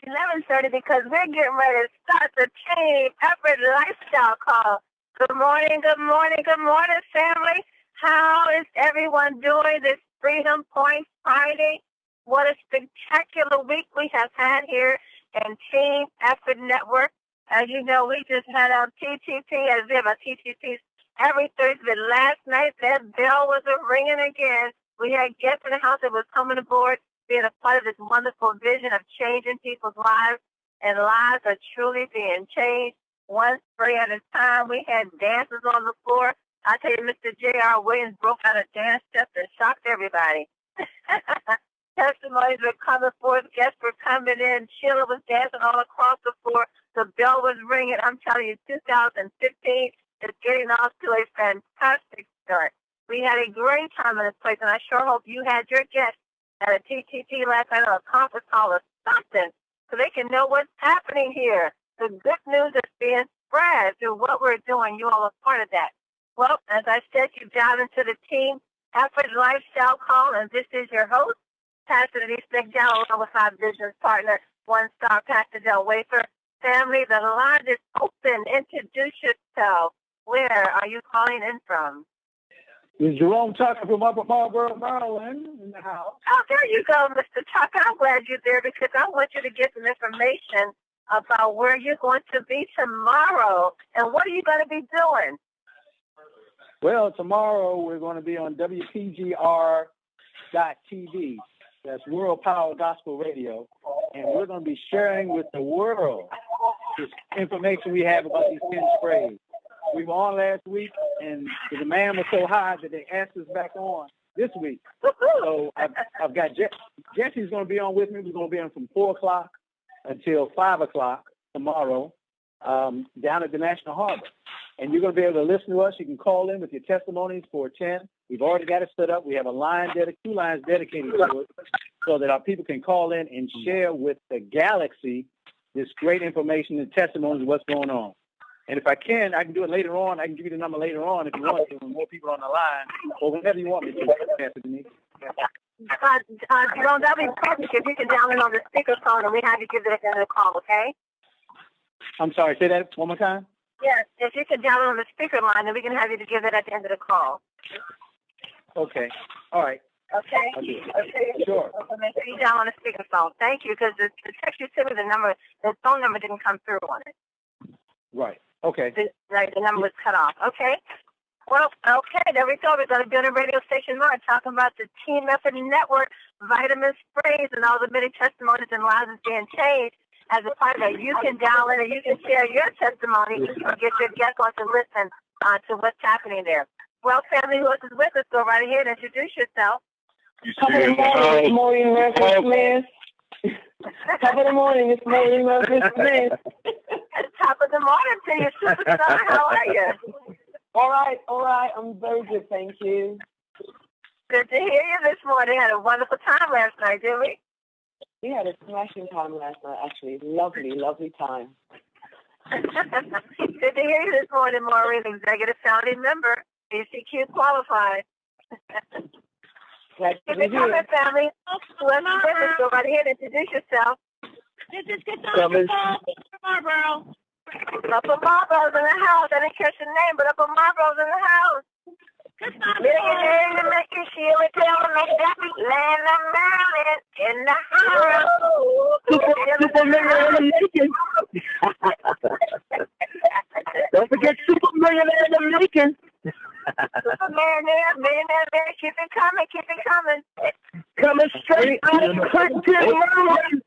11:30 because we're getting ready to start the team effort lifestyle call. Good morning, good morning, good morning, family. How is everyone doing this Freedom Point Friday? What a spectacular week we have had here in Team Effort Network. As you know, we just had our TTP, as we have our TTPs every Thursday. But last night, that bell was ringing again. We had guests in the house that was coming aboard, being a part of this wonderful vision of changing people's lives, and lives are truly being changed one spray at a time. We had dancers on the floor. I tell you, Mr. J.R. Williams broke out a dance step that shocked everybody. Testimonies were coming forth. Guests were coming in. Sheila was dancing all across the floor. The bell was ringing. I'm telling you, 2015 is getting off to a fantastic start. We had a great time in this place, and I sure hope you had your guests at a TTP last night or a conference call or something so they can know what's happening here. The good news is being spread through what we're doing. You all are part of that. Well, as I said, you dialed into the Team Effort Lifestyle Call, and this is your host, Pastor Denise McDowell, along with my business partner, one-star Pastor Del Wafer. Family, the line is open. Introduce yourself. Where are you calling in from? This is Jerome Tucker from Upper Marlboro, Maryland, in the house. Oh, there you go, Mr. Tucker. I'm glad you're there because I want you to get some information about where you're going to be tomorrow and what are you going to be doing? Well, tomorrow we're going to be on WPGR.TV. That's World Power Gospel Radio. And we're going to be sharing with the world this information we have about these 10 sprays. We were on last week, and the demand was so high that they asked us back on this week. So I've got Jesse's going to be on with me. We're going to be on from 4 o'clock until 5 o'clock tomorrow down at the National Harbor. And you're going to be able to listen to us. You can call in with your testimonies for 10. We've already got it set up. We have a line, 2 lines dedicated to it so that our people can call in and share with the galaxy this great information and testimonies of what's going on. And if I can do it later on. I can give you the number later on if you want to, with more people on the line, or whenever you want me to. Jerome, that'll be perfect if you can download on the speakerphone and we have you give it at the end of the call, okay? I'm sorry, say that one more time? Yes, if you can download on the speaker line, then we can have you to give it at the end of the call. Okay. All right. Okay. Okay. Sure. Okay, make sure you download on the speakerphone. Thank you, because the text you sent me, the phone number didn't come through on it. Right. Okay. The number was cut off. Okay. Well, okay, there we go. We're going to be on a radio station more talking about the Team Effort Network, vitamin sprays, and all the many testimonies and lives being changed. As a part of that, you can dial in and you can share your testimony or get your guests on to listen to what's happening there. Well, family, who else is with us? Go right ahead and introduce yourself. Top of the morning, Maureen Murphy-Smith. Top of the morning, it's Maureen Murphy-Smith. Top of the morning to you, superstar. How are you? All right. I'm very good, thank you. Good to hear you this morning. Had a wonderful time last night, didn't we? We had a smashing time last night, actually. Lovely time. Good to hear you this morning, Maureen, executive founding member, ECQ qualified. Glad to be here. Coming, family. Let's go right ahead and introduce yourself. This is Cassandra Marlboro. Upper Marlboro's in the house. I didn't catch the name, but Upper Marlboro's in the house. Millionaire to make you Sheila Taylor, make that land of Maryland in the house. Super millionaire in the making. Don't forget super millionaire in the making. Super millionaire, keep it coming. Coming straight out of Clinton, Maryland.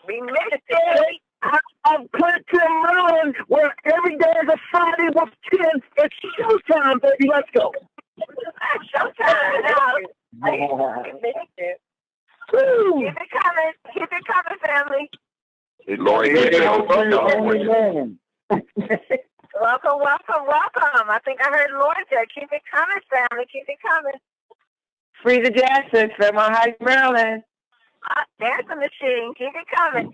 We missed it. Of Clinton, Maryland, where every day is a Friday with 10. It's showtime, baby. Let's go. Showtime now. Keep it coming, family. Hey, Lori, welcome. I think I heard Lori there. Keep it coming, family. Keep it coming. Freezer Jackson, Fairmont Heights, Maryland. Dancing machine. Keep it coming.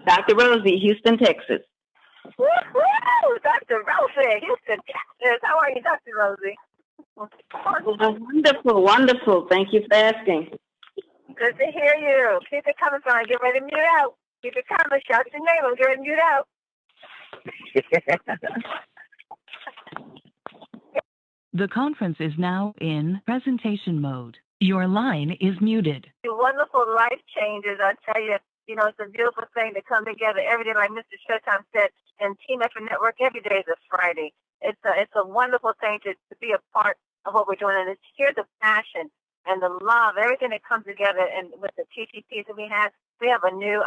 Dr. Rosie, Houston, Texas. Woo-hoo! Dr. Rosie, Houston, Texas. How are you, Dr. Rosie? Wonderful. Thank you for asking. Good to hear you. Keep it coming, son. Get ready to mute out. Keep it coming. Shout your name. Get ready to mute out. The conference is now in presentation mode. Your line is muted. Wonderful life changes, I tell you. You know, it's a beautiful thing to come together every day, like Mr. Showtime said, and Team Effort Network every day is a Friday. It's a wonderful thing to be a part of what we're doing, and to hear the passion and the love, everything that comes together. And with the TTPs that we have a new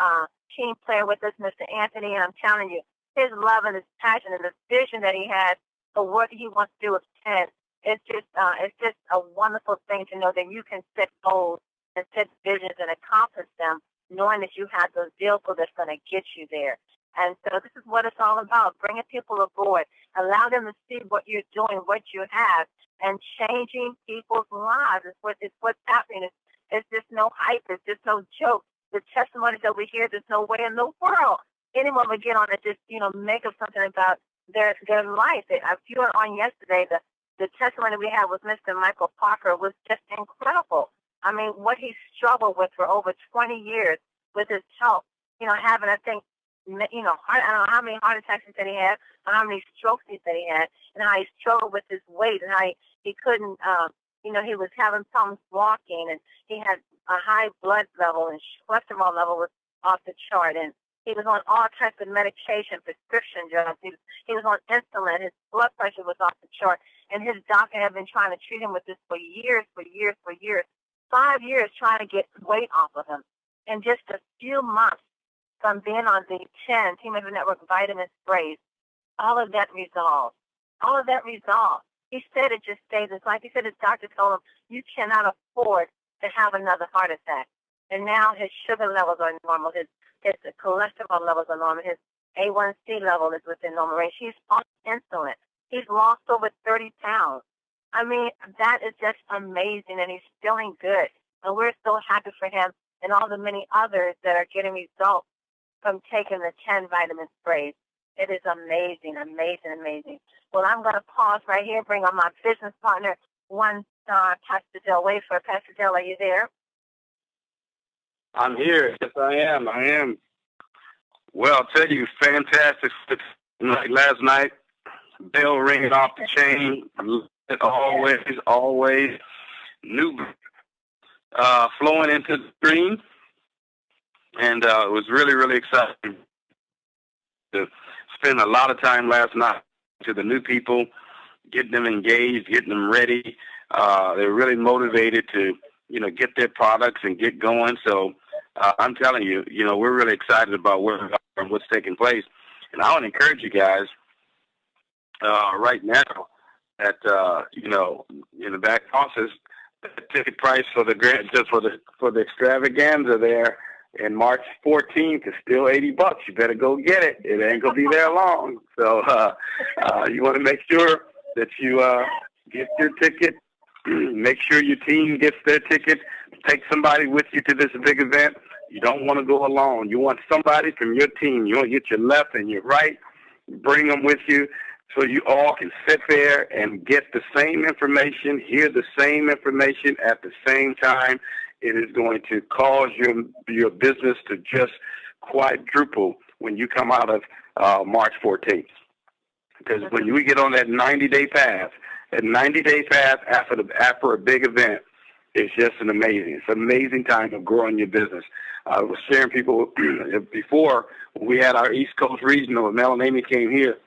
team player with us, Mr. Anthony, and I'm telling you, his love and his passion and the vision that he has for what he wants to do with Penn, it's just a wonderful thing to know that you can set goals and set visions and accomplish them, knowing that you have those vehicles that's going to get you there. And so this is what it's all about, bringing people aboard, allow them to see what you're doing, what you have, and changing people's lives. It's what's happening. It's just no hype. It's just no joke. The testimonies that we hear, there's no way in the world anyone would get on and just, make up something about their life. If you were on yesterday, the testimony we had with Mr. Michael Parker was just incredible. I mean, what he struggled with for over 20 years with his health, having, I think, I don't know how many heart attacks he said he had, or how many strokes he said he had, and how he struggled with his weight, and how he couldn't, he was having problems walking, and he had a high blood level, and cholesterol level was off the chart, and he was on all types of medication, prescription drugs. He was on insulin. His blood pressure was off the chart, and his doctor had been trying to treat him with this for years. 5 years trying to get weight off of him. In just a few months from being on the 10 Team Effort Network vitamin sprays, all of that resolved. He said it just stays. It's like he said his doctor told him, you cannot afford to have another heart attack. And now his sugar levels are normal. His cholesterol levels are normal. His A1C level is within normal range. He's on insulin. He's lost over 30 pounds. I mean, that is just amazing, and he's feeling good. And we're so happy for him and all the many others that are getting results from taking the 10 vitamin sprays. It is amazing. Well, I'm going to pause right here, bring on my business partner, One Star, Pastor Del Wafer. Pastor Del, are you there? I'm here. Yes, I am. Well, I'll tell you, fantastic. Like last night, bell ringing off the chain. Always new flowing into the stream. And it was really, really exciting to spend a lot of time last night to the new people, getting them engaged, getting them ready. They're really motivated to, get their products and get going. So I'm telling you, we're really excited about where we are and what's taking place. And I want to encourage you guys right now that, in the back office, the ticket price for the for the extravaganza there in March 14th is still $80. You better go get it. It ain't gonna be there long. So you want to make sure that you get your ticket. Make sure your team gets their ticket. Take somebody with you to this big event. You don't want to go alone. You want somebody from your team. You want to get your left and your right. Bring them with you so you all can sit there and get the same information, hear the same information at the same time. It is going to cause your business to just quadruple when you come out of March 14th. Because when we get on that 90-day path, after a big event, it's just an amazing time of growing your business. I was sharing people before we had our East Coast Regional, and Mel and Amy came here.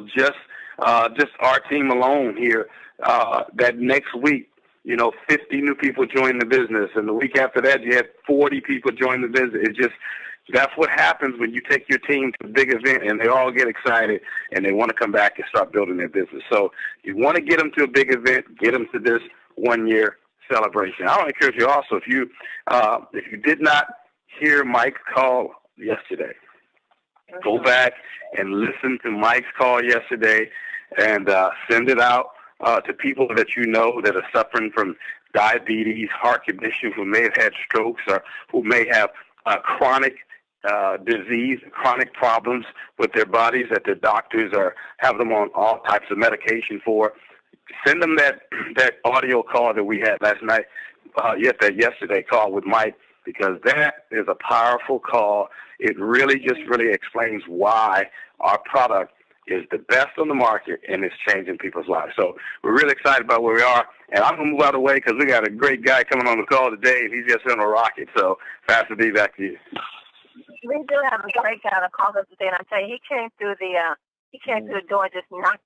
Just our team alone here, that next week, 50 new people joined the business. And the week after that, you had 40 people join the business. That's what happens when you take your team to a big event and they all get excited and they want to come back and start building their business. So you want to get them to a big event, get them to this 1-year celebration. I want to encourage you also, if you did not hear Mike's call yesterday, go back and listen to Mike's call yesterday and send it out to people that you know that are suffering from diabetes, heart condition, who may have had strokes, or who may have chronic disease, chronic problems with their bodies that their doctors have them on all types of medication for. Send them that audio call that we had last night. yesterday call with Mike, because that is a powerful call. It really explains why our product is the best on the market and it's changing people's lives. So we're really excited about where we are. And I'm going to move out of the way because we got a great guy coming on the call today, and he's just in a rocket. So, Pastor D, back to you. We do have a great guy that calls us today, and I'm telling you, he came through the door and just knocked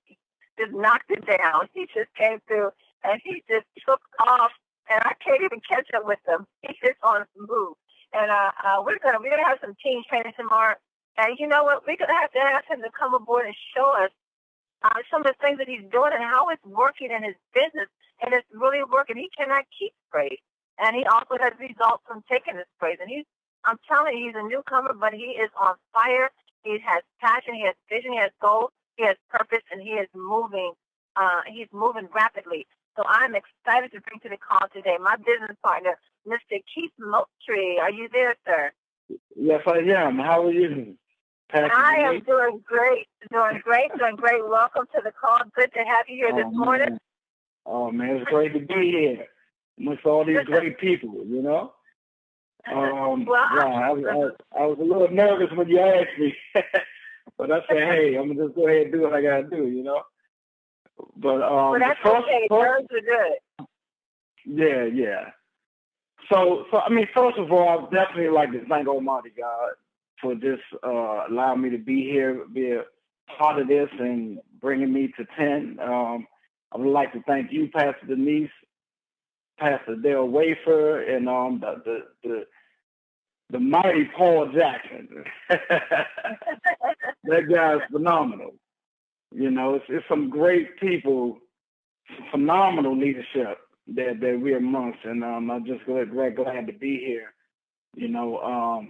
it down. He just came through and he just took off, and I can't even catch up with him. He's just on the move. And we're gonna have some team training tomorrow. And you know what? We're gonna have to ask him to come aboard and show us some of the things that he's doing and how it's working in his business. And it's really working. He cannot keep sprays, and he also has results from taking the sprays. And I'm telling you, he's a newcomer, but he is on fire. He has passion, he has vision, he has goals, he has purpose, and he is moving. He's moving rapidly. So I'm excited to bring to the call today my business partner, Mr. Keith Mosley. Are you there, sir? Yes, I am. How are you? I am doing great. Welcome to the call. Good to have you here this morning. Oh, man, it's great to be here amongst all these great people, you know? I was a little nervous when you asked me, but I said, hey, I'm going to just go ahead and do what I got to do, you know? But that's okay. Nerves are good. Yeah. So I mean, first of all, I'd definitely like to thank Almighty God for just allowing me to be here, be a part of this, and bringing me to 10. I would like to thank you, Pastor Denise, Pastor Dale Wafer, and the mighty Paul Jackson. That guy's phenomenal. You know, it's some great people, phenomenal leadership that we're amongst, and I'm just glad to be here. You know,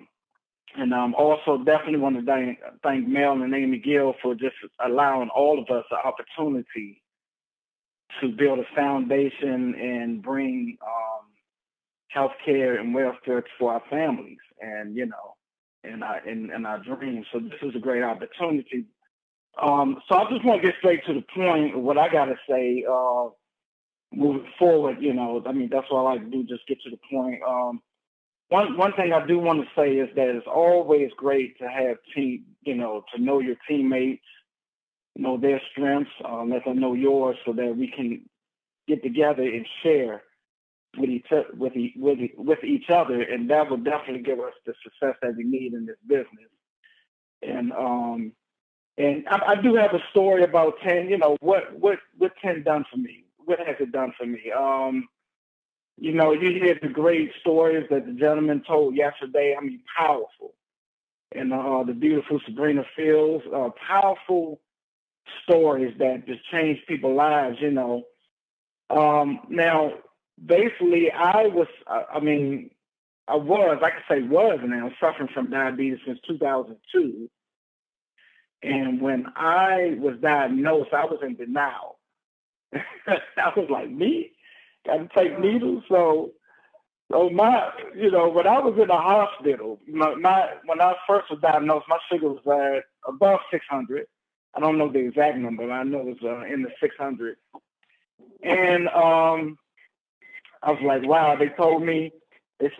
and also definitely want to thank Mel and Amy Gill for just allowing all of us the opportunity to build a foundation and bring healthcare and welfare for our families, and you know, and our dreams. So this is a great opportunity. So I just want to get straight to the point of what I got to say moving forward. You know, I mean, that's what I like to do, just get to the point. One thing I do want to say is that it's always great to have to know your teammates, know their strengths, let them know yours, so that we can get together and share with each other, and that will definitely give us the success that we need in this business. And I do have a story about 10. You know, what 10 done for me? What has it done for me? You know, you hear the great stories that the gentleman told yesterday. I mean, powerful. And the beautiful Sabrina Fields, powerful stories that just change people's lives, you know. Now, basically, I can say now, suffering from diabetes since 2002. And when I was diagnosed, I was in denial. I was like, me? Got to take needles? So when I was in the hospital, when I first was diagnosed, my sugar was above 600. I don't know the exact number, but I know it was in the 600. And I was like, wow, they said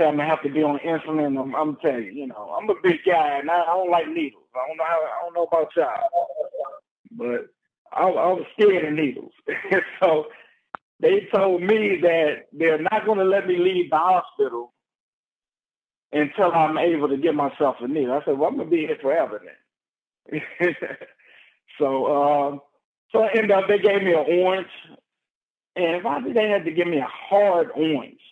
I'm going to have to be on insulin. I'm telling you, you know, I'm a big guy, and I don't like needles. I don't know about y'all, but I was scared of needles. So they told me that they're not going to let me leave the hospital until I'm able to get myself a needle. I said, well, I'm going to be here forever then. So I ended up, they gave me an orange, and finally they had to give me a hard orange.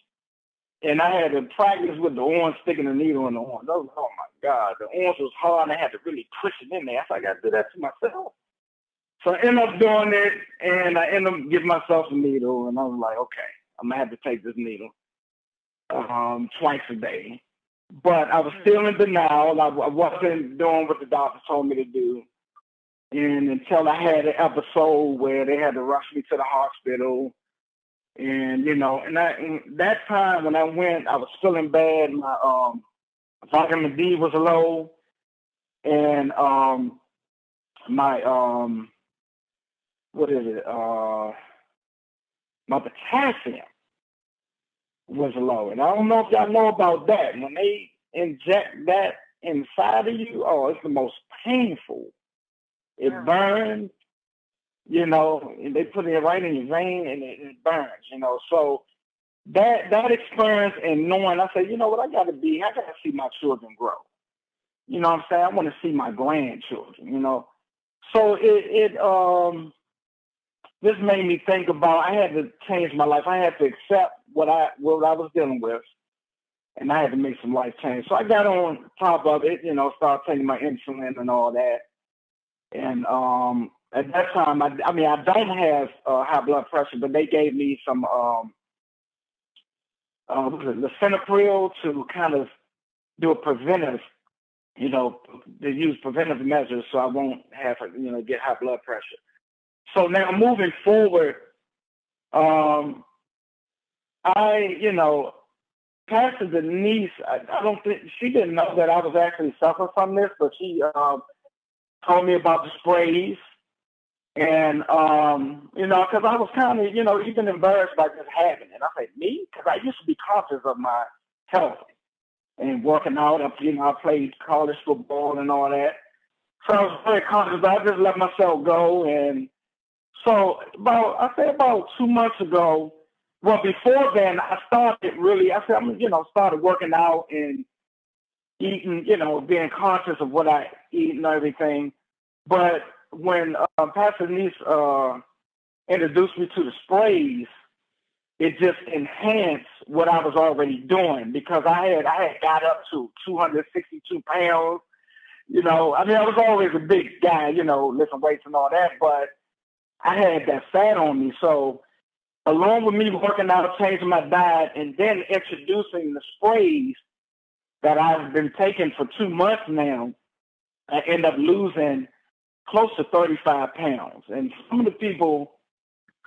And I had to practice with the orange, sticking the needle in the orange. Oh my God, the orange was hard, and I had to really push it in there. I thought I got to do that to myself. So I ended up doing it, and I ended up giving myself a needle, and I was like, okay, I'm going to have to take this needle twice a day. But I was still in denial. I wasn't doing what the doctor told me to do. And until I had an episode where they had to rush me to the hospital. And, you know, and that time when I went, I was feeling bad. My vitamin D was low. And my, my potassium was low. And I don't know if y'all know about that. When they inject that inside of you, it's the most painful. It burns, and they put it right in your vein and it burns, So that experience and knowing, I said, you know what, I got to see my children grow. You know what I'm saying? I want to see my grandchildren, So this made me think about, I had to change my life. I had to accept what I was dealing with, and I had to make some life change. So I got on top of it, started taking my insulin and all that. And at that time, I don't have high blood pressure, but they gave me some lisinopril to kind of do a preventive, they use preventive measures so I won't have, get high blood pressure. So now moving forward, Pastor Denise, I don't think, she didn't know that I was actually suffering from this, but she told me about the sprays. And, because I was kind of, even embarrassed by just having it. I said, me? Because I used to be conscious of my health and working out. I played college football and all that. So I was very conscious, but I just let myself go. And so about 2 months ago, well, before then, I started started working out and eating, being conscious of what I eat and everything. But when Pastor Denise introduced me to the sprays, it just enhanced what I was already doing, because I had got up to 262 pounds. I was always a big guy, lifting weights and all that, but I had that fat on me. So along with me working out, changing my diet, and then introducing the sprays that I've been taking for 2 months now, I end up losing close to 35 pounds. And some of the people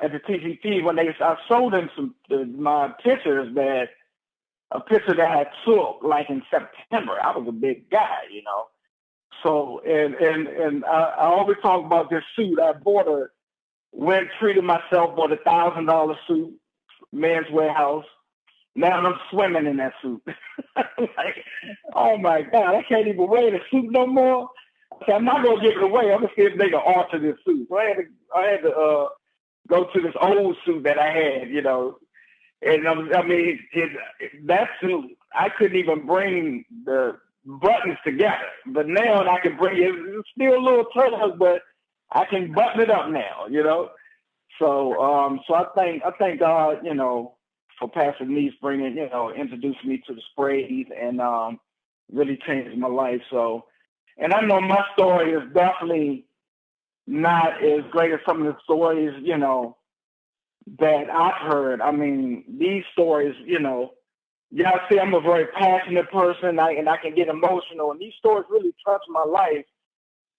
at the TCP, when I showed them my pictures, a picture that I took like in September, I was a big guy, So, and I always talk about this suit. I treated myself, bought $1,000 suit, Men's Warehouse. Now I'm swimming in that suit. Like, oh my God, I can't even wear the suit no more. So I'm not gonna give it away. I'm gonna see if they can alter this suit. So I had to go to this old suit that I had, and that suit, I couldn't even bring the buttons together. But now I can bring it. It's still a little turtle, but I can button it up now, So, so I thank God, for Pastor Denise bringing, introducing me to the sprays and really changed my life. So, and I know my story is definitely not as great as some of the stories, that I've heard. I mean, these stories, y'all see I'm a very passionate person, and I can get emotional, and these stories really touch my life,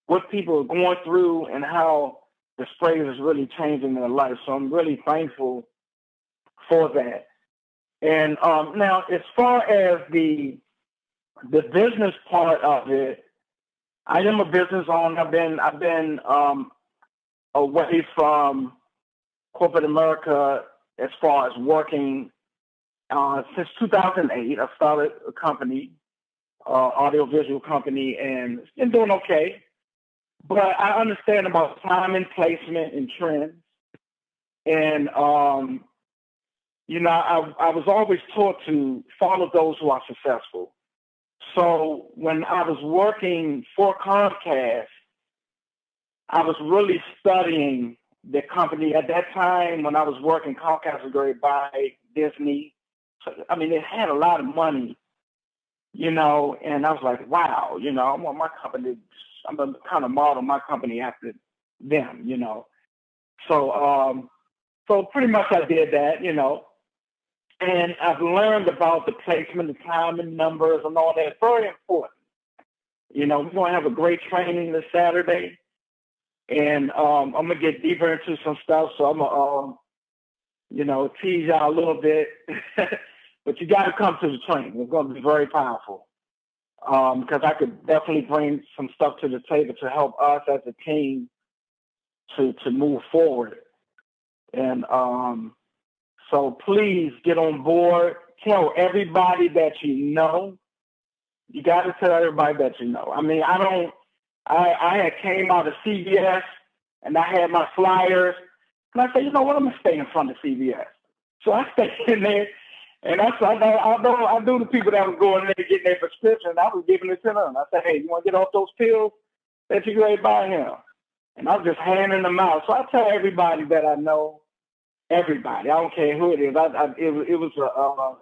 what people are going through and how the sprays is really changing their life. So I'm really thankful for that. And now, as far as the business part of it, I am a business owner. I've been away from corporate America as far as working since 2008. I started a company, audiovisual company, and it's been doing okay. But I understand about time and placement and trends. And, I was always taught to follow those who are successful. So when I was working for Comcast, I was really studying the company. At that time, when I was working, Comcast was going to buy Disney. So, it had a lot of money, and I was like, wow, I want my company, I'm going to kind of model my company after them, So, so pretty much I did that, and I've learned about the placement, the time and numbers and all that. It's very important. We're going to have a great training this Saturday, and I'm going to get deeper into some stuff. So I'm going to, tease y'all a little bit, but you got to come to the training. It's going to be very powerful. Because I could definitely bring some stuff to the table to help us as a team to move forward. And so please get on board. tell everybody that you know. You got to tell everybody that you know. I mean, I had came out of CVS and I had my flyers. And I said, you know what, I'm going to stay in front of CVS. So I stayed in there. And I knew the people that was going there getting their prescription. I was giving it to them. I said, hey, you want to get off those pills that you can buy here? And I was just handing them out. So I tell everybody that I know, everybody. I don't care who it is. It was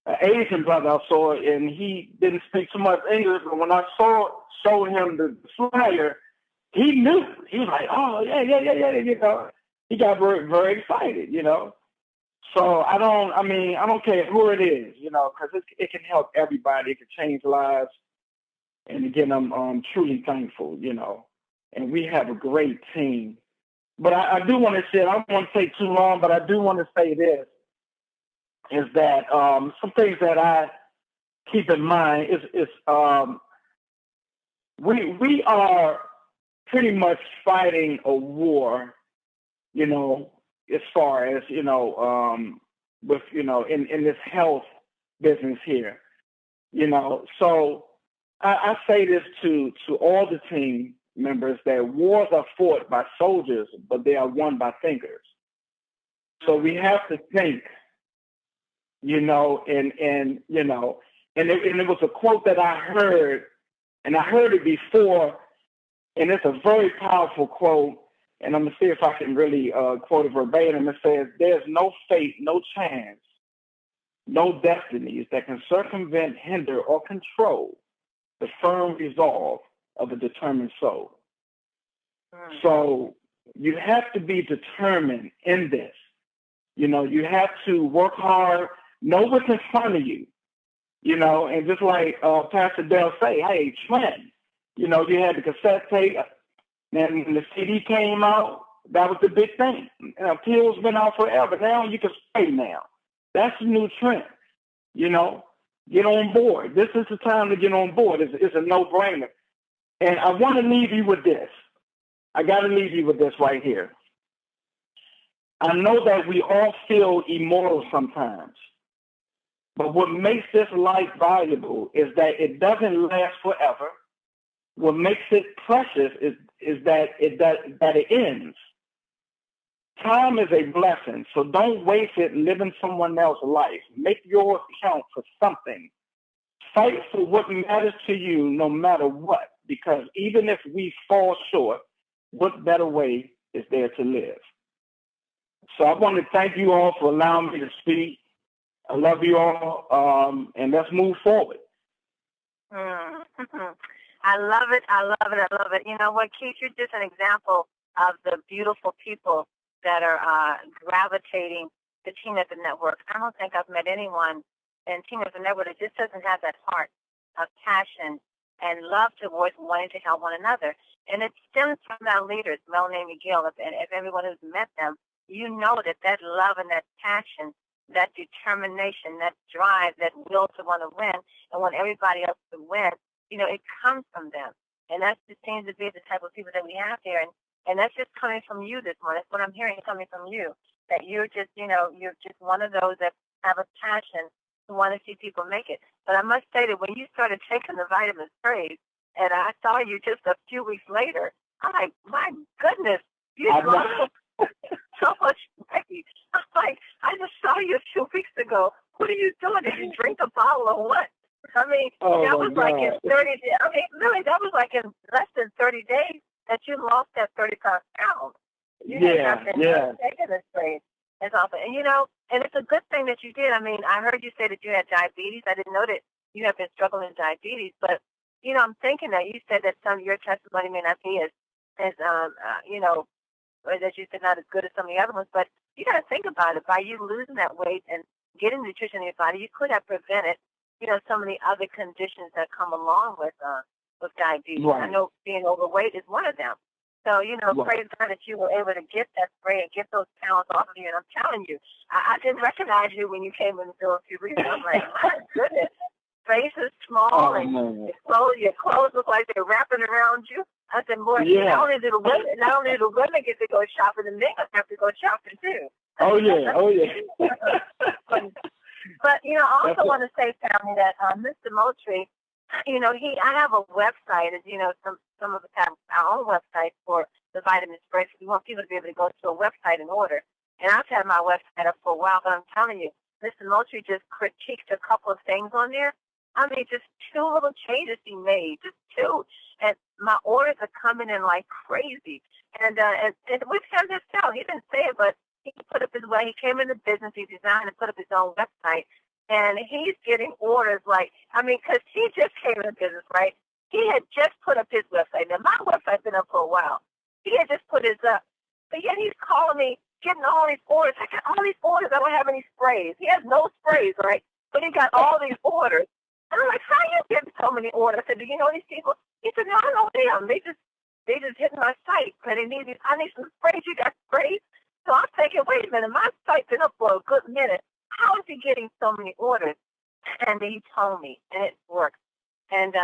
an Asian brother I saw, and he didn't speak too much English. But when I showed him the flyer, he knew. He was like, oh, yeah. You know, he got very, very excited, you know. So I don't care who it is, you know, because it can help everybody. It can change lives. And again, I'm truly thankful, you know. And we have a great team. But I do want to say, I don't want to take too long, but I do want to say this, is that some things that I keep in mind is we are pretty much fighting a war, you know, as far as, you know, with, you know, in this health business here, you know. So I say this to all the team members, that wars are fought by soldiers, but they are won by thinkers. So we have to think, you know, and you know, and it was a quote that I heard, and I heard it before, and it's a very powerful quote. And I'm going to see if I can really quote it verbatim. It says, there's no fate, no chance, no destinies that can circumvent, hinder, or control the firm resolve of a determined soul. So you have to be determined in this. You know, you have to work hard, know what's in front of you, you know, and just like Pastor Dell say, hey, Trent, you know, you had the cassette tape. And when the CD came out, that was the big thing. Pills been out forever. Now you can spray now. That's the new trend. You know, get on board. This is the time to get on board. It's a no-brainer. And I want to leave you with this. I got to leave you with this right here. I know that we all feel immortal sometimes. But what makes this life valuable is that it doesn't last forever. What makes it precious is that it ends. Time is a blessing, so don't waste it living someone else's life. Make yours count for something. Fight for what matters to you no matter what, because even if we fall short, what better way is there to live? So I want to thank you all for allowing me to speak. I love you all, and let's move forward. I love it. I love it. I love it. You know what, Keith, you're just an example of the beautiful people that are gravitating to Teen at the Network. I don't think I've met anyone in Teen at the Network that just doesn't have that heart of passion and love towards wanting to help one another. And it stems from our leaders, Melanie McGill, and if everyone who's met them, you know that love and that passion, that determination, that drive, that will to want to win and want everybody else to win, you know, it comes from them. And that just seems to be the type of people that we have here. And that's just coming from you this morning. That's what I'm hearing coming from you, that you're just, you know, you're just one of those that have a passion to want to see people make it. But I must say that when you started taking the vitamin sprays, and I saw you just a few weeks later, I'm like, my goodness, you lost so much weight. I'm like, I just saw you a few weeks ago. What are you doing? Did you drink a bottle or what? I mean, that was like in 30 days. I mean, really, that was like in less than 30 days that you lost that 35 pounds. You have been taking this sprays. It's awful. And, you know, and it's a good thing that you did. I mean, I heard you say that you had diabetes. I didn't know that you have been struggling with diabetes. But, you know, I'm thinking that you said that some of your testimony may not be as you know, that you said not as good as some of the other ones. But you got to think about it. By you losing that weight and getting nutrition in your body, you could have prevented, you know, some of the other conditions that come along with diabetes. Right. I know being overweight is one of them. So, you know, praise God that you were able to get that spray and get those pounds off of you. And I'm telling you, I didn't recognize you when you came in the door a few weeks ago. I'm like, my goodness, face is small and your clothes look like they're wrapping around you. I said, boy, not only do the women get to go shopping, the men have to go shopping too. Oh, yeah. But, I also want to say, family, that Mr. Moultrie, I have a website, as some of us have our own website for the vitamin sprays. We want people to be able to go to a website and order. And I've had my website up for a while, but I'm telling you, Mr. Moultrie just critiqued a couple of things on there. I mean, just 2 little changes he made, just 2. And my orders are coming in like crazy. And with him himself, he didn't say it, but he put up his way. He came into business, he designed and put up his own website. And he's getting orders because he just came into business, right? He had just put up his website. Now, my website's been up for a while. He had just put his up. But yet he's calling me, getting all these orders. I got all these orders. I don't have any sprays. He has no sprays, right? But he got all these orders. And I'm like, how you getting so many orders? I said, do you know these people? He said, no, I know them. They just hit my site. But I need some sprays. You got sprays? So I'm thinking, wait a minute, my site's been up for a good minute. How is he getting so many orders? And he told me, and it works. And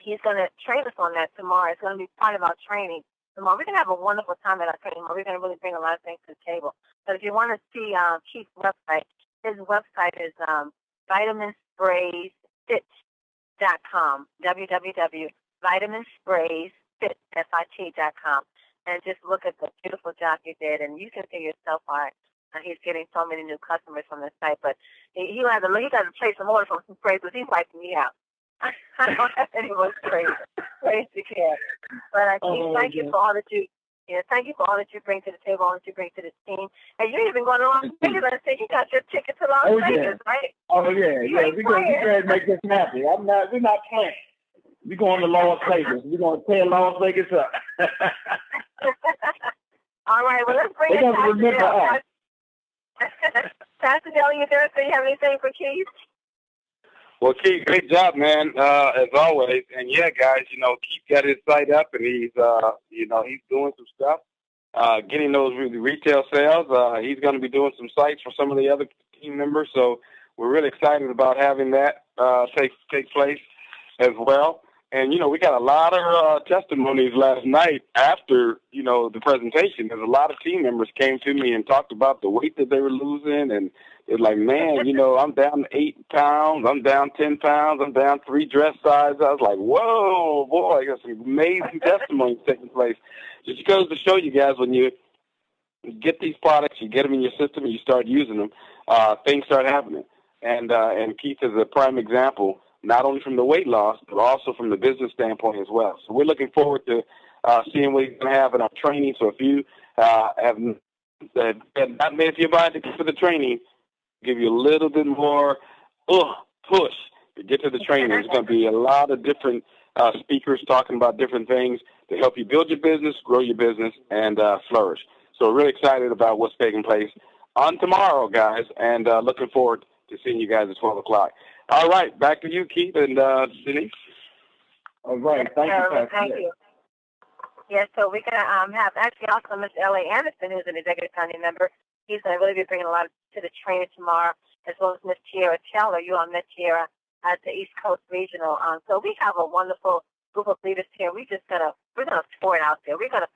he's going to train us on that tomorrow. It's going to be part of our training tomorrow. We're going to have a wonderful time at our training. We're going to really bring a lot of things to the table. But if you want to see Keith's website, his website is vitaminspraysfit.com, www.vitaminspraysfit.com. And just look at the beautiful job you did, and you can see yourself why he's getting so many new customers from the site. But he got to place some orders from some sprays because he's wiping me out. I don't have any more sprays to care. But thank you for all that you. Yeah, thank you for all that you bring to the table, all that you bring to the team. And you're even going to Las Vegas. I said you got your ticket to Las Vegas, right? Oh yeah, We're going to make this happen. We're not playing. We're going to Las Vegas. We're going to tear Las Vegas up. All right, well, let's bring it back to Pastor Dell, you there? So you have anything for Keith? Well, Keith, great job, man, as always. And yeah, guys, Keith got his site up, and he's doing some stuff, getting those retail sales. He's going to be doing some sites for some of the other team members. So we're really excited about having that take place as well. And, we got a lot of testimonies last night after, the presentation. There's a lot of team members came to me and talked about the weight that they were losing. And it's like, man, I'm down 8 pounds. I'm down 10 pounds. I'm down 3 dress sizes. I was like, whoa, boy, I got some amazing testimonies taking place. Just goes to show you guys, when you get these products, you get them in your system, and you start using them, things start happening. And Keith is a prime example, not only from the weight loss, but also from the business standpoint as well. So we're looking forward to seeing what he's going to have in our training. So if you have not made up your mind for the training, give you a little bit more push to get to the training. There's going to be a lot of different speakers talking about different things to help you build your business, grow your business, and flourish. So we're really excited about what's taking place on tomorrow, guys, and looking forward to seeing you guys at 12 o'clock. All right, back to you, Keith and Denise. All right, thank you, Pastor. Thank you. Yeah, so we're going to have actually also Mr. L.A. Anderson, who's an executive founding member. He's going to really be bringing a lot to the training tomorrow, as well as Miss Tierra Taylor. You all met Tierra at the East Coast Regional. So we have a wonderful group of leaders here. We're gonna pour it out there. We're gonna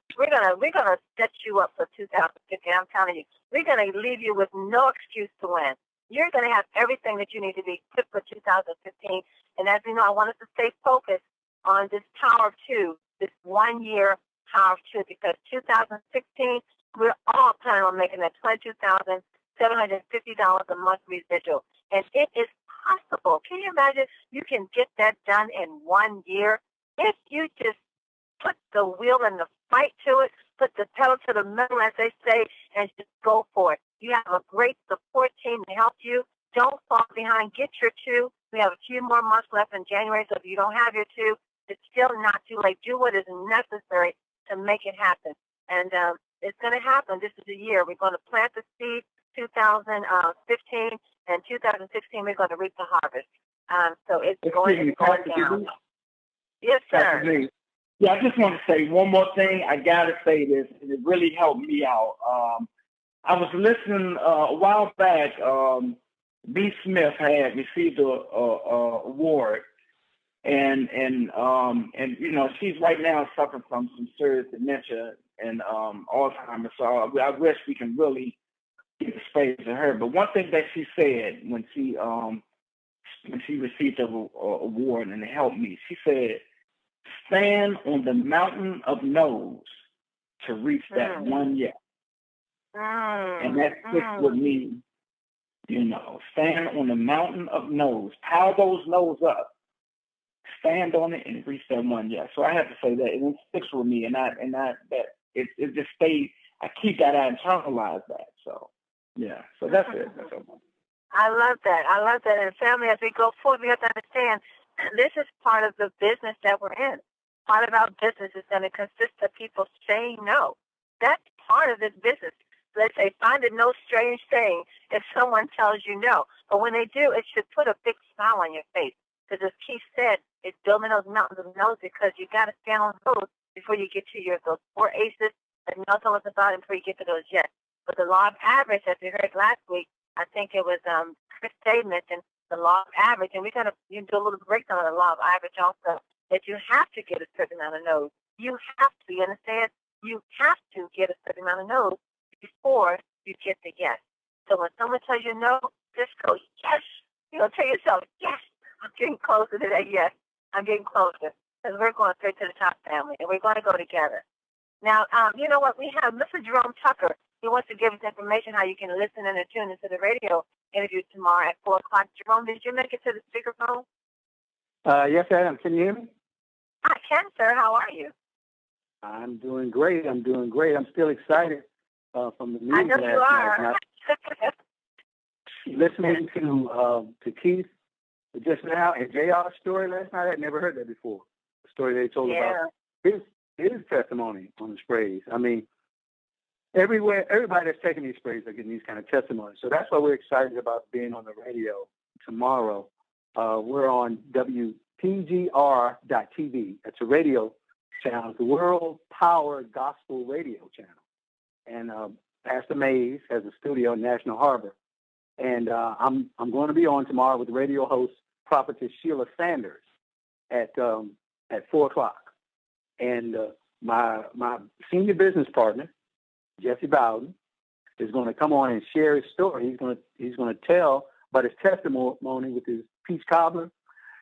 set you up for 2015. I'm telling you, we're gonna leave you with no excuse to win. You're gonna have everything that you need to be equipped for 2015. And as you know, I want us to stay focused on this Power of Two, this 1 year Power of Two, because 2016 we're all planning on making that $22,750 a month residual, and it is possible. Can you imagine? You can get that done in 1 year if you just put the wheel and the fight to it, put the pedal to the metal, as they say, and just go for it. You have a great support team to help you. Don't fall behind. Get your 2. We have a few more months left in January, so if you don't have your 2, it's still not too late. Do what is necessary to make it happen. And it's going to happen. This is the year. We're going to plant the seed 2015, and 2016 we're going to reap the harvest. So it's going down. Yes, sir. Yeah, I just want to say one more thing. I got to say this, and it really helped me out. I was listening a while back. B. Smith had received a award, and she's right now suffering from some serious dementia and Alzheimer's. So I wish we can really give praise to her. But one thing that she said when she received the award and it helped me, she said, "Stand on the mountain of no's to reach that one yes." And that sticks with me. You know, stand on the mountain of no's. Power those no's up. Stand on it and reach that one yes. So I have to say that it sticks with me, and it just stays. I keep that. I internalize that. So yeah. So that's it. That's all. I love that. I love that. And family, as we go forward, we have to understand this is part of the business that we're in. Part of our business is going to consist of people saying no. That's part of this business. Let's say, find it no strange thing if someone tells you no. But when they do, it should put a big smile on your face. Because as Keith said, it's building those mountains of no's because you got to stand on those before you get to those 4 aces that you know so much about and before you get to those yes. But the law of average, as we heard last week, I think it was Chris Day mentioned the law of average, and we're going to do a little breakdown of the law of average also, that you have to get a certain amount of no's. You have to, you understand? You have to get a certain amount of no's before you get the yes. So when someone tells you no, just go, yes. You know, tell yourself, yes, I'm getting closer to that yes. I'm getting closer. Because we're going straight to the top, family, and we're going to go together. Now, you know what? We have Mr. Jerome Tucker. He wants to give us information how you can listen and tune into the radio interview tomorrow at 4 o'clock. Jerome, did you make it to the speakerphone? Yes, I am. Can you hear me? I can, sir. How are you? I'm doing great. I'm still excited from the news I know last you are. night. Listening to Keith just now and JR's story last night, I'd never heard that before. The story they told about his testimony on the sprays. I mean, everywhere, everybody that's taking these sprays are getting these kind of testimonies. So that's why we're excited about being on the radio tomorrow. We're on WPGR.TV. That's a radio channel, the World Power Gospel Radio channel. And Pastor Mays has a studio in National Harbor. And I'm going to be on tomorrow with radio host Prophetess Sheila Sanders at 4 o'clock. And my senior business partner, Jesse Bowden, is going to come on and share his story. He's going to tell about his testimony with his peach cobbler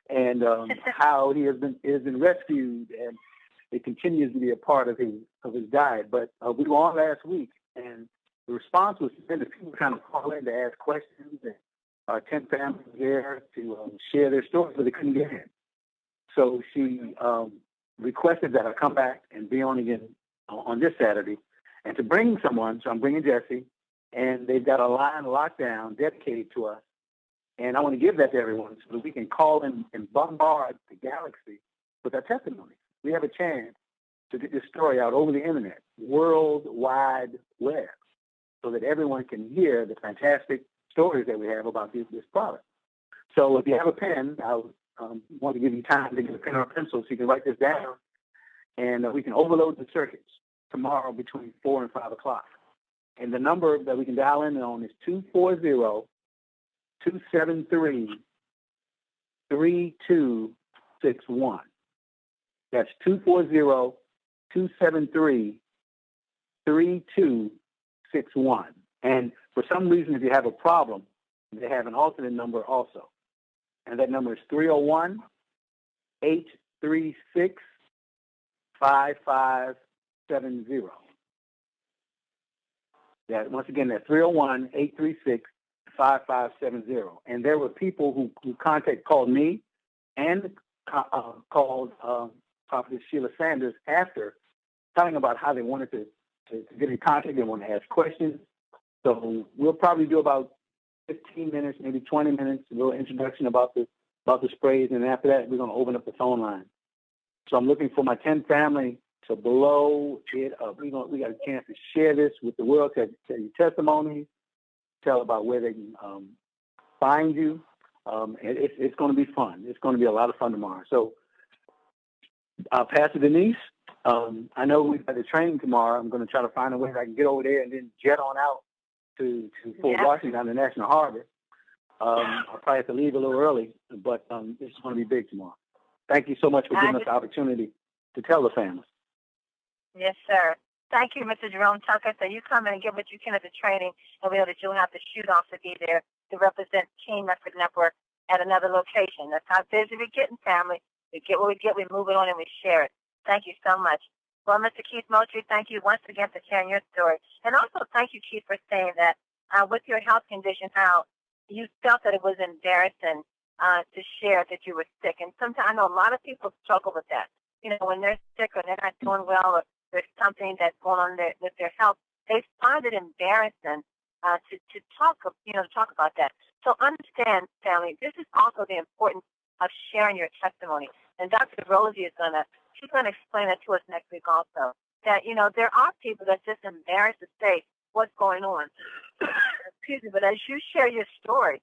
and how he has been rescued, and it continues to be a part of his diet. But we were on last week, and the response was that people kind of call in to ask questions, and our 10 families there to share their stories, but they couldn't get in. So she requested that I come back and be on again on this Saturday, and to bring someone. So I'm bringing Jesse, and they've got a line locked down dedicated to us. And I want to give that to everyone so that we can call in and bombard the galaxy with our testimony. We have a chance to get this story out over the internet, World Wide Web, so that everyone can hear the fantastic stories that we have about this product. So if you have a pen, I want to give you time to get a pen or a pencil so you can write this down, and we can overload the circuits tomorrow between 4 and 5 o'clock. And the number that we can dial in on is 240-273-3261. That's 240-273-3261. And for some reason, if you have a problem, they have an alternate number also. And that number is 301-836-5570. That, once again, that's 301-836-5570. And there were people who called me and called Prophetess Sheila Sanders after, telling about how they wanted to get in contact. They want to ask questions. So we'll probably do about 15 minutes, maybe 20 minutes, a little introduction about the sprays, and after that, we're going to open up the phone line. So I'm looking for my 10 family to blow it up. We got a chance to share this with the world, tell you testimonies, tell about where they can find you. It's going to be fun. It's going to be a lot of fun tomorrow. So, Pastor Denise, I know we've got the training tomorrow. I'm going to try to find a way that I can get over there and then jet on out to Fort Washington, the National Harbor. I'll probably have to leave a little early, but this is going to be big tomorrow. Thank you so much for giving us the opportunity to tell the families. Yes, sir. Thank you, Mr. Jerome Tucker. So you come in and give what you can at the training, and we know that you'll have to shoot off to be there to represent Team Effort Network at another location. That's how busy we're getting, family. We get what we get, we move it on, and we share it. Thank you so much. Well, Mr. Keith Mosley, thank you once again for sharing your story. And also thank you, Keith, for saying that with your health condition, how you felt that it was embarrassing to share that you were sick. And sometimes I know a lot of people struggle with that. You know, when they're sick or they're not doing well or there's something that's going on with their health, they find it embarrassing to talk about that. So understand, family, this is also the importance of sharing your testimony. And Dr. Rosie she's going to explain that to us next week also. That, you know, there are people that's just embarrassed to say what's going on. Excuse me, but as you share your story,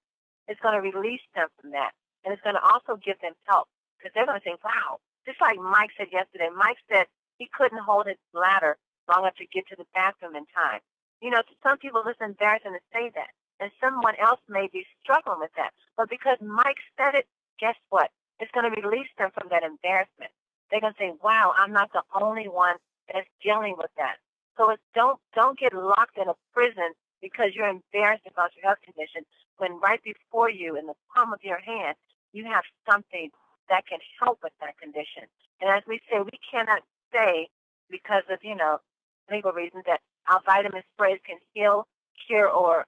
it's going to release them from that. And it's going to also give them help because they're going to think, wow, just like Mike said yesterday. Mike said he couldn't hold his bladder long enough to get to the bathroom in time. You know, to some people it's embarrassing to say that. And someone else may be struggling with that. But because Mike said it, guess what? It's going to release them from that embarrassment. They're going to say, wow, I'm not the only one that's dealing with that. So it's don't get locked in a prison because you're embarrassed about your health condition when right before you in the palm of your hand, you have something that can help with that condition. And as we say, we cannot say because of, you know, legal reasons that our vitamin sprays can heal, cure, or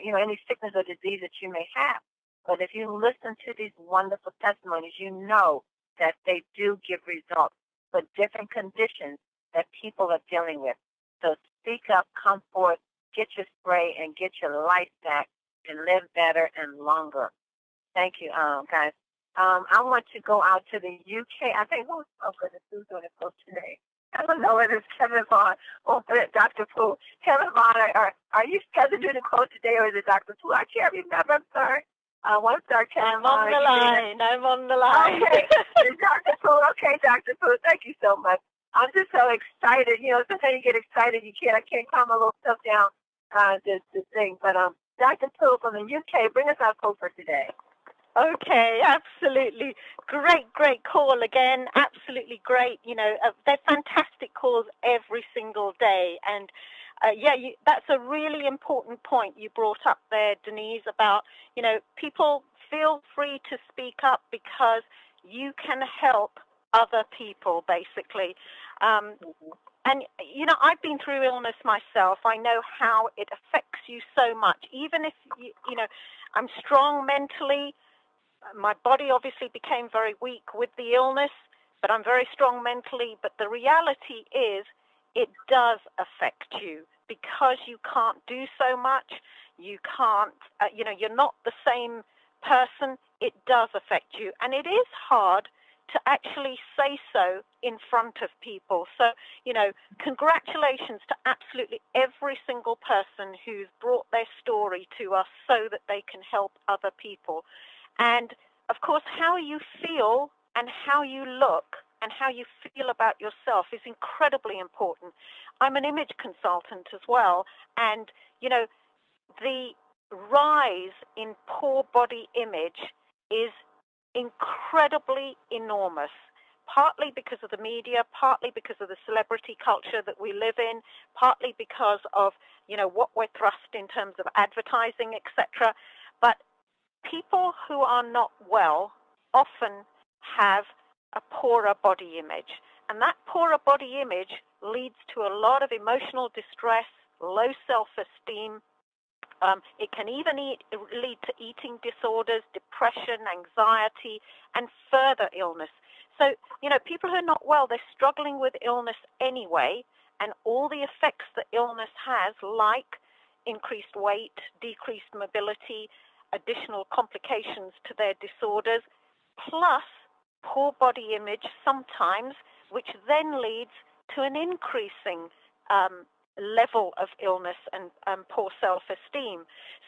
you know, any sickness or disease that you may have. But if you listen to these wonderful testimonies, you know that they do give results for different conditions that people are dealing with. So speak up, come forth, get your spray, and get your life back and live better and longer. Thank you, guys. I want to go out to the UK. I think who's doing it for today? I don't know whether it's Kevin Vaughn or Dr. Pooh. Kevin Vaughn, are you scheduled to do the quote today, or is it Dr. Pooh? I can't remember. I'm sorry. One star Kevin Vaughn. I'm on the line. Okay, Dr. Pooh. Okay, Dr. Pooh. Thank you so much. I'm just so excited. You know, sometimes you get excited, I can't calm my little stuff down to sing. But Dr. Pooh from the UK, bring us our quote for today. Okay, absolutely. Great call again. Absolutely great. You know, they're fantastic calls every single day. And, that's a really important point you brought up there, Denise, about, you know, people feel free to speak up because you can help other people, basically. And, you know, I've been through illness myself. I know how it affects you so much. Even if, you know, I'm strong mentally, my body obviously became very weak with the illness, but I'm very strong mentally. But the reality is it does affect you because you can't do so much. You can't, you know, you're not the same person. It does affect you. And it is hard to actually say so in front of people. So, you know, congratulations to absolutely every single person who's brought their story to us so that they can help other people. And, of course, how you feel and how you look and how you feel about yourself is incredibly important. I'm an image consultant as well. And, you know, the rise in poor body image is incredibly enormous, partly because of the media, partly because of the celebrity culture that we live in, partly because of, you know, what we're thrust in terms of advertising, etc. But people who are not well often have a poorer body image. And that poorer body image leads to a lot of emotional distress, low self-esteem. It can even lead to eating disorders, depression, anxiety, and further illness. So, you know, people who are not well, they're struggling with illness anyway, and all the effects that illness has, like increased weight, decreased mobility, additional complications to their disorders, plus poor body image sometimes, which then leads to an increasing level of illness and poor self-esteem.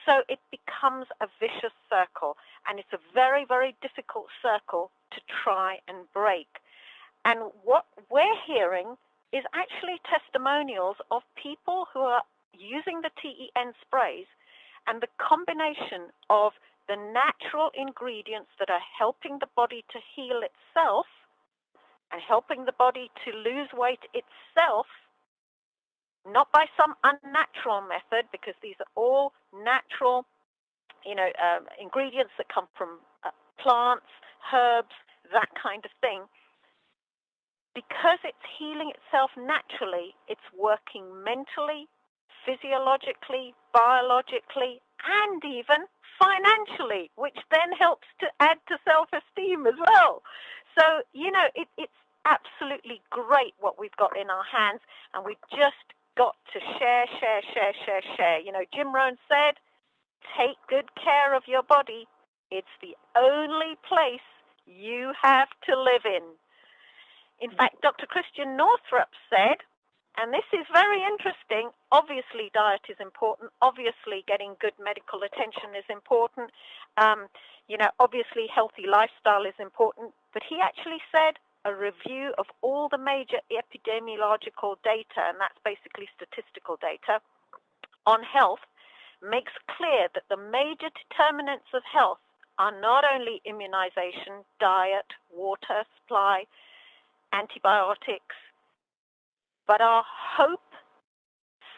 So it becomes a vicious circle, and it's a very, very difficult circle to try and break. And what we're hearing is actually testimonials of people who are using the TEN sprays, and the combination of the natural ingredients that are helping the body to heal itself and helping the body to lose weight itself not by some unnatural method, because these are all natural, ingredients that come from plants, herbs, that kind of thing. Because it's healing itself naturally, it's working mentally, physiologically, biologically, and even financially, which then helps to add to self-esteem as well. So, it's absolutely great what we've got in our hands, and we've just got to share. Jim Rohn said, take good care of your body. It's the only place you have to live in. In fact, Dr. Christian Northrup said, and this is very interesting, obviously diet is important, obviously getting good medical attention is important, obviously healthy lifestyle is important, but he actually said a review of all the major epidemiological data, and that's basically statistical data, on health, makes clear that the major determinants of health are not only immunization, diet, water supply, antibiotics, but our hope,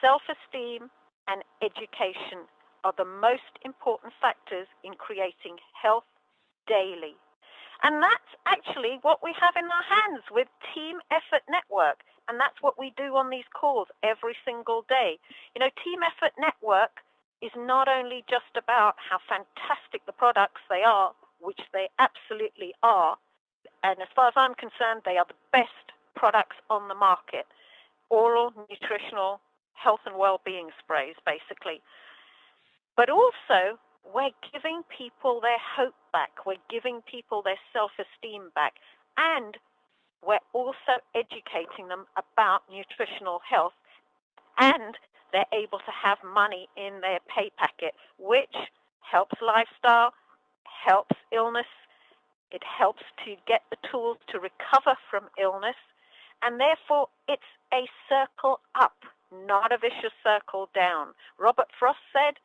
self-esteem, and education are the most important factors in creating health daily. And that's actually what we have in our hands with Team Effort Network. And that's what we do on these calls every single day. Team Effort Network is not only just about how fantastic the products they are, which they absolutely are, and as far as I'm concerned, they are the best products on the market. Oral, nutritional, health and well-being sprays, basically. But also, we're giving people their hope back. We're giving people their self-esteem back. And we're also educating them about nutritional health. And they're able to have money in their pay packet, which helps lifestyle, helps illness. It helps to get the tools to recover from illness. And therefore, it's a circle up, not a vicious circle down. Robert Frost said,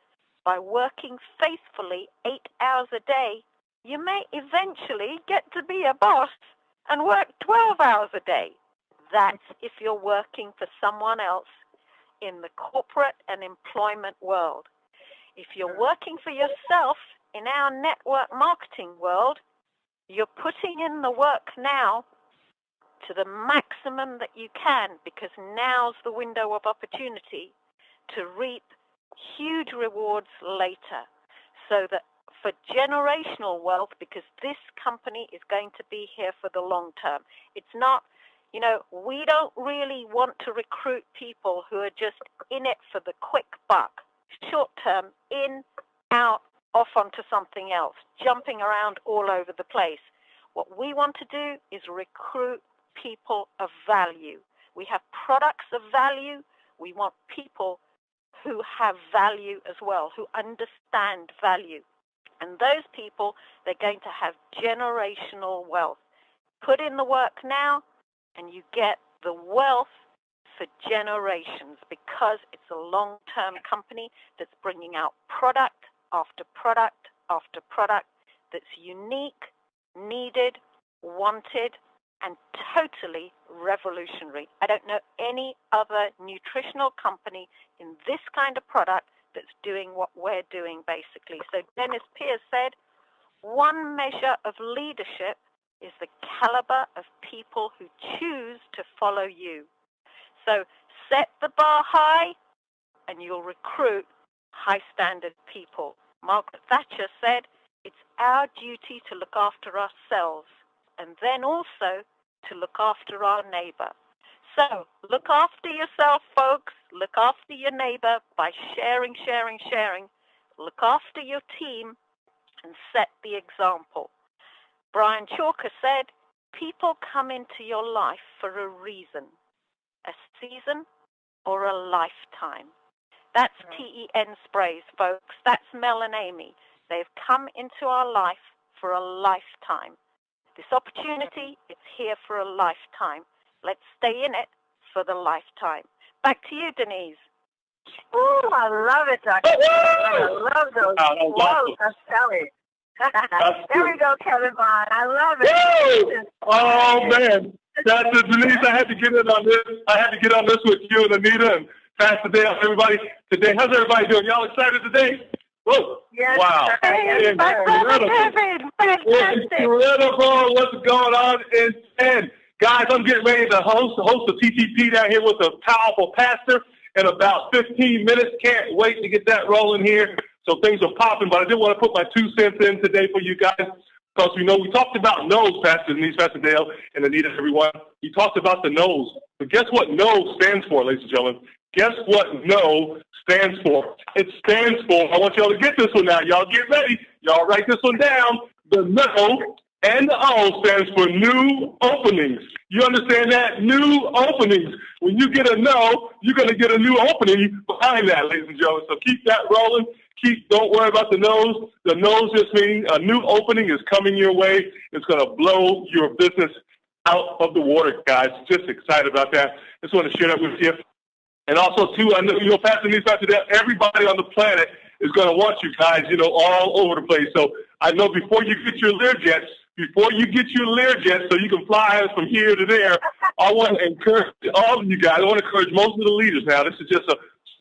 by working faithfully 8 hours a day, you may eventually get to be a boss and work 12 hours a day. That's if you're working for someone else in the corporate and employment world. If you're working for yourself in our network marketing world, you're putting in the work now to the maximum that you can, because now's the window of opportunity to reap huge rewards later. So that for generational wealth, because this company is going to be here for the long term. It's not, we don't really want to recruit people who are just in it for the quick buck, short term, in, out, off onto something else, jumping around all over the place. What we want to do is recruit people of value. We have products of value. We want people who have value as well, who understand value. And those people, they're going to have generational wealth. Put in the work now, and you get the wealth for generations, because it's a long-term company that's bringing out product after product after product that's unique, needed, wanted, and totally revolutionary. I don't know any other nutritional company in this kind of product that's doing what we're doing, basically. So Dennis Pierce said, one measure of leadership is the caliber of people who choose to follow you. So set the bar high, and you'll recruit high-standard people. Margaret Thatcher said, it's our duty to look after ourselves, and then also to look after our neighbor. So look after yourself, folks. Look after your neighbor by sharing. Look after your team and set the example. Brian Chalker said, people come into your life for a reason, a season or a lifetime. That's TEN sprays, folks. That's Mel and Amy. They've come into our life for a lifetime. This opportunity is here for a lifetime. Let's stay in it for the lifetime. Back to you, Denise. Oh, I love it, Dr. I love those quotes. I'm telling you. There we go, Kevin Bond. I love it. Oh, man. Dr. Denise, I had to get in on this. I had to get on this with you and Anita and Pastor Dale, everybody. Today, how's everybody doing? Y'all excited today? Whoa. Yes, wow. Hey, my brother Kevin, fantastic. Incredible. What's going on in 10? Guys, I'm getting ready to host a TTP down here with a powerful pastor in about 15 minutes. Can't wait to get that rolling here. So things are popping, but I did want to put my 2 cents in today for you guys because we talked about nose, Pastor Denise, Pastor Dale, and Anita, everyone. We talked about the nose. But guess what no stands for, ladies and gentlemen? Guess what no stands for? It stands for, I want y'all to get this one now. Y'all get ready. Y'all write this one down. The no and the O stands for new openings. You understand that? New openings. When you get a no, you're going to get a new opening behind that, ladies and gentlemen. So keep that rolling. Don't worry about the nose. The nose just means a new opening is coming your way. It's going to blow your business out of the water, guys. Just excited about that. Just want to share that with you. And also, too, I know, Pastor Denise, Pastor Dale, everybody on the planet is going to want you guys, all over the place. So I know before you get your Learjets, so you can fly us from here to there, I want to encourage all of you guys. I want to encourage most of the leaders now. This is just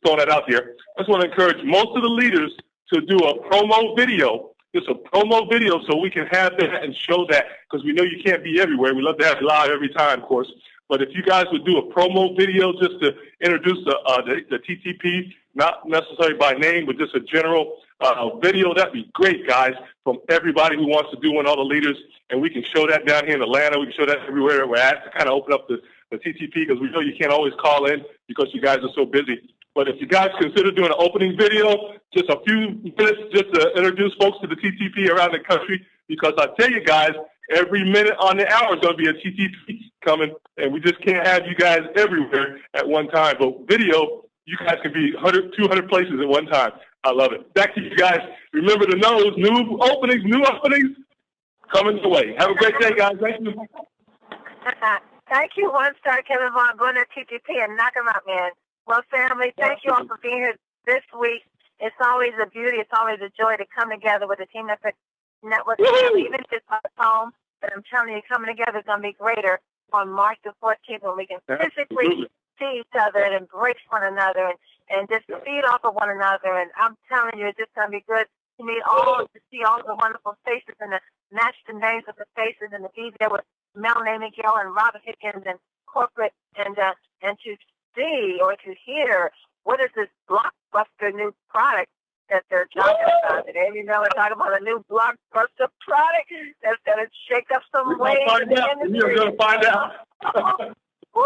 throwing that out there. I just want to encourage most of the leaders to do a promo video. Just a promo video so we can have that and show that because we know you can't be everywhere. We love to have it live every time, of course. But if you guys would do a promo video just to introduce the TTP, not necessarily by name, but just a general video, that'd be great, guys, from everybody who wants to do one, all the leaders. And we can show that down here in Atlanta. We can show that everywhere we're at to kind of open up the TTP because we know you can't always call in because you guys are so busy. But if you guys consider doing an opening video, just a few minutes just to introduce folks to the TTP around the country, because I tell you guys, every minute on the hour is going to be a TTP coming, and we just can't have you guys everywhere at one time. But video, you guys can be 100, 200 places at one time. I love it. Back to you guys. Remember the nose, new openings coming the way. Have a great day, guys. Thank you. Thank you, one-star Kevin Vaughn. Go to TTP and knock him out, man. Well, family, thank you all for being here this week. It's always a beauty. It's always a joy to come together with the Team Network family, even if it's at home. But I'm telling you, coming together is going to be greater on March the 14th when we can physically see each other and embrace one another and just feed off of one another. And I'm telling you, it's just going to be good to see all the wonderful faces and to match the names of the faces and to be there with Melanie Miguel and Robert Higgins and corporate and to see or to hear what is this blockbuster new product that they're talking about today. We're talking about a new blockbuster product that's going to shake up some ways in the industry. You're going to find out. Woo!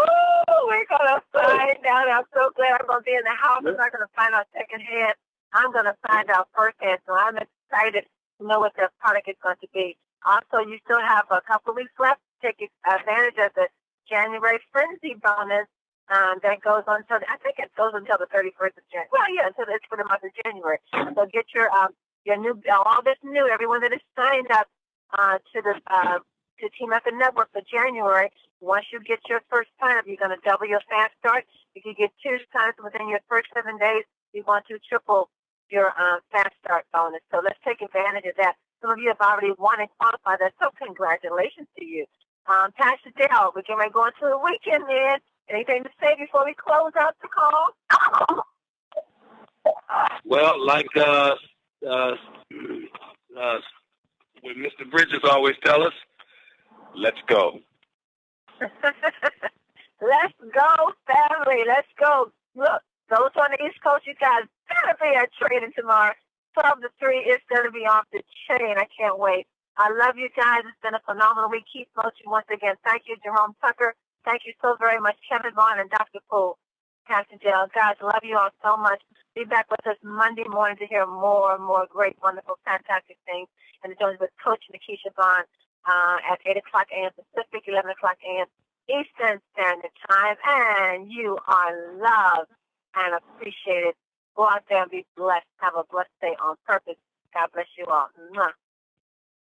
We're going to find out. I'm so glad I'm going to be in the house. I'm not going to find out secondhand. I'm going to find out firsthand. So I'm excited to know what that product is going to be. Also, you still have a couple of weeks left to take advantage of the January Frenzy bonus. That goes on until the 31st of January. Well, yeah, until it's for the month of January. So get your new, all this new, everyone that is signed up to Team Effort Network for January. Once you get your first sign up, you're going to double your fast start. If you get 2 signs within your first 7 days, you're going to triple your fast start bonus. So let's take advantage of that. Some of you have already won and qualified that, so congratulations to you. Pastor Dale, we're getting ready to go into the weekend, man. Anything to say before we close out the call? Well, like when Mr. Bridges always tell us, let's go. Let's go, family. Let's go. Look, those on the East Coast, you guys better be at training tomorrow. 12 to 3 is going to be off the chain. I can't wait. I love you guys. It's been a phenomenal week. Keep coaching once again. Thank you, Jerome Tucker. Thank you so very much, Kevin Vaughn and Dr. Poole. Pastor Dale, guys, love you all so much. Be back with us Monday morning to hear more and more great, wonderful, fantastic things. And to join us with Coach Nikisha Vaughn at 8 o'clock a.m. Pacific, 11 o'clock a.m. Eastern Standard Time. And you are loved and appreciated. Go out there and be blessed. Have a blessed day on purpose. God bless you all. Mwah.